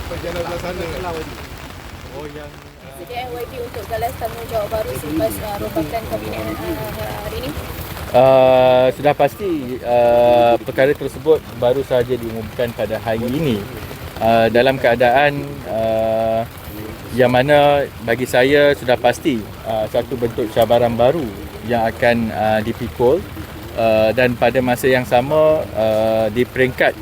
Berjalan ke sana. Oh, yang Jadi NYB untuk galas tanggungjawab baru selepas rombakan kabinet hari ini. sudah pasti perkara tersebut baru sahaja diumumkan pada hari ini dalam keadaan yang mana bagi saya sudah pasti satu bentuk cabaran baru yang akan dipikul dan pada masa yang sama di peringkat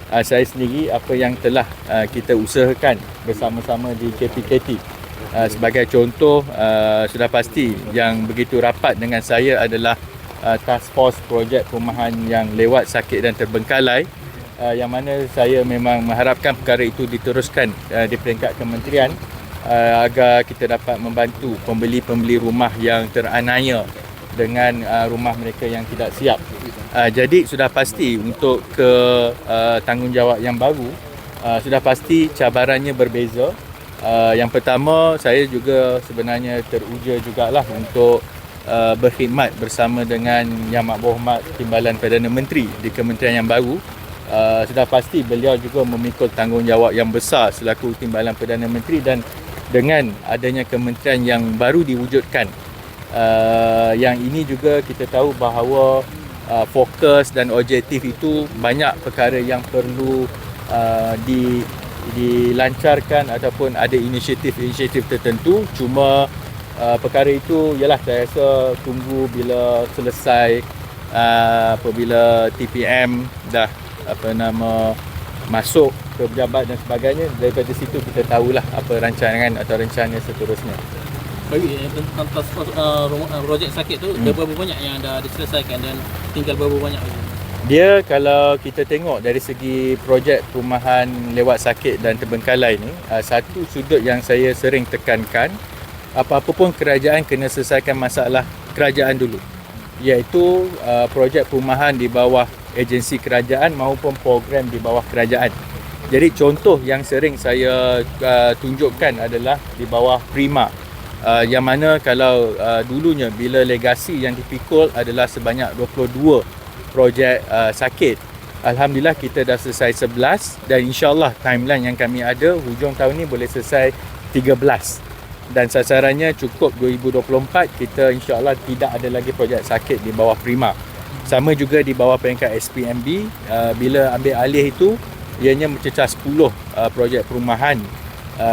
saya sendiri apa yang telah kita usahakan bersama-sama di KPKT. Sebagai contoh, sudah pasti yang begitu rapat dengan saya adalah task force projek perumahan yang lewat sakit dan terbengkalai, yang mana saya memang mengharapkan perkara itu diteruskan di peringkat kementerian agar kita dapat membantu pembeli-pembeli rumah yang teraniaya dengan rumah mereka yang tidak siap. Jadi sudah pasti untuk ke tanggungjawab yang baru, sudah pasti cabarannya berbeza. Yang pertama, saya juga sebenarnya teruja jugalah untuk berkhidmat bersama dengan Yang Berhormat Timbalan Perdana Menteri di kementerian yang baru. Sudah pasti beliau juga memikul tanggungjawab yang besar selaku Timbalan Perdana Menteri, dan dengan adanya kementerian yang baru diwujudkan, yang ini juga kita tahu bahawa fokus dan objektif itu banyak perkara yang perlu dilancarkan ataupun ada inisiatif-inisiatif tertentu. Cuma perkara itu ialah saya rasa tunggu bila selesai, apabila TPM dah masuk ke pejabat dan sebagainya. Daripada situ kita tahulah apa rancangan atau rencana seterusnya. Bagi tentang projek sakit tu, dah berapa banyak yang dah diselesaikan dan tinggal berapa banyak lagi? Dia kalau kita tengok dari segi projek perumahan lewat sakit dan terbengkalai ni, satu sudut yang saya sering tekankan, apa-apa pun kerajaan kena selesaikan masalah kerajaan dulu, iaitu projek perumahan di bawah agensi kerajaan maupun program di bawah kerajaan. Jadi contoh yang sering saya tunjukkan adalah di bawah Prima, yang mana kalau dulunya bila legasi yang dipikul adalah sebanyak 22 projek sakit, alhamdulillah kita dah selesai 11 dan insyaAllah timeline yang kami ada hujung tahun ni boleh selesai 13. Dan sasarannya cukup 2024 kita insyaAllah tidak ada lagi projek sakit di bawah Prima. Sama juga di bawah peringkat SPMB, bila ambil alih itu ianya mencecah 10 projek perumahan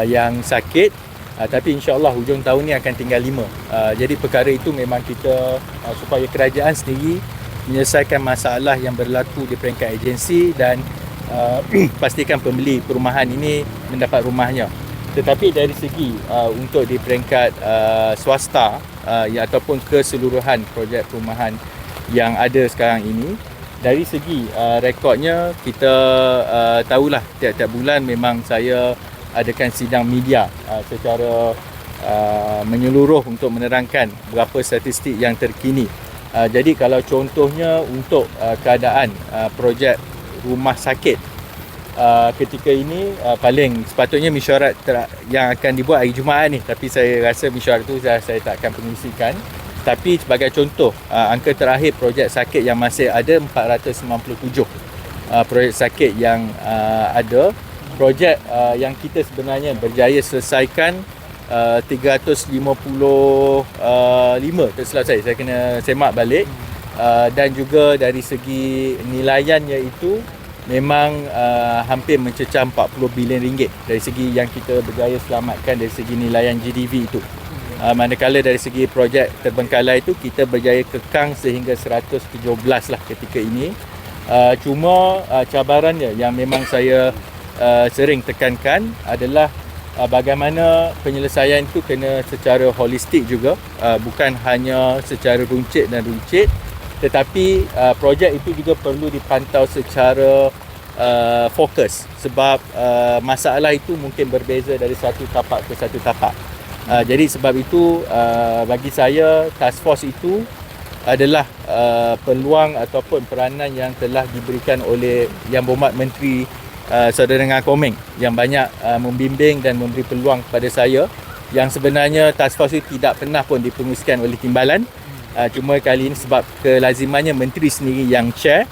yang sakit, tapi insyaAllah hujung tahun ni akan tinggal 5. Jadi perkara itu memang kita supaya kerajaan sendiri menyelesaikan masalah yang berlaku di peringkat agensi dan pastikan pembeli perumahan ini mendapat rumahnya. Tetapi dari segi untuk di peringkat swasta ataupun keseluruhan projek perumahan yang ada sekarang ini, dari segi rekodnya kita tahulah tiap-tiap bulan memang saya adakan sidang media secara menyeluruh untuk menerangkan berapa statistik yang terkini. Jadi kalau contohnya untuk keadaan projek rumah sakit ketika ini, paling sepatutnya mesyuarat yang akan dibuat hari Jumaat ni, tapi saya rasa mesyuarat itu saya tak akan pengisikan. Tapi sebagai contoh, angka terakhir projek sakit yang masih ada 497 projek sakit yang ada. Projek yang kita sebenarnya berjaya selesaikan 355 tersilap saya kena semak balik, dan juga dari segi nilaiannya itu memang hampir mencecah 40 bilion ringgit dari segi yang kita berjaya selamatkan dari segi nilaian GDV itu. Manakala dari segi projek terbengkalai itu kita berjaya kekang sehingga 117 lah ketika ini. Cuma cabarannya yang memang saya sering tekankan adalah bagaimana penyelesaian itu kena secara holistik juga, bukan hanya secara runcit, tetapi projek itu juga perlu dipantau secara fokus, sebab masalah itu mungkin berbeza dari satu tapak ke satu tapak. Jadi sebab itu bagi saya task force itu adalah peluang ataupun peranan yang telah diberikan oleh Yang Berhormat Menteri Saudara Ngah Komeng, yang banyak membimbing dan memberi peluang kepada saya, yang sebenarnya task force itu tidak pernah pun dipenguruskan oleh Timbalan. Cuma kali ini sebab kelazimannya menteri sendiri yang chair.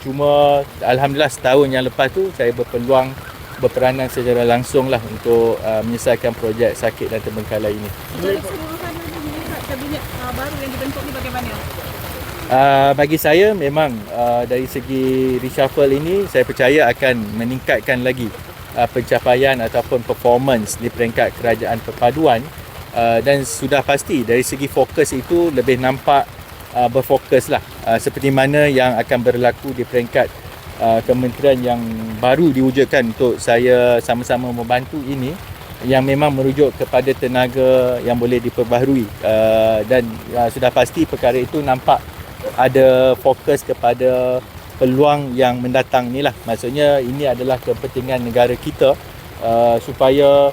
Cuma alhamdulillah setahun yang lepas tu saya berpeluang berperanan secara langsung lah untuk menyelesaikan projek sakit dan terbengkalai ini. Secara keseluruhan melihat kabinet baru yang dibentuk ni bagaimana? Bagi saya memang dari segi reshuffle ini saya percaya akan meningkatkan lagi pencapaian ataupun performance di peringkat kerajaan perpaduan, dan sudah pasti dari segi fokus itu lebih nampak berfokus lah, seperti mana yang akan berlaku di peringkat kementerian yang baru diwujudkan untuk saya sama-sama membantu ini, yang memang merujuk kepada tenaga yang boleh diperbaharui, dan sudah pasti perkara itu nampak ada fokus kepada peluang yang mendatang ni lah. Maksudnya ini adalah kepentingan negara kita, supaya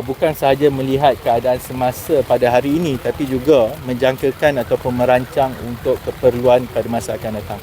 bukan sahaja melihat keadaan semasa pada hari ini, tapi juga menjangkakan ataupun merancang untuk keperluan pada masa akan datang.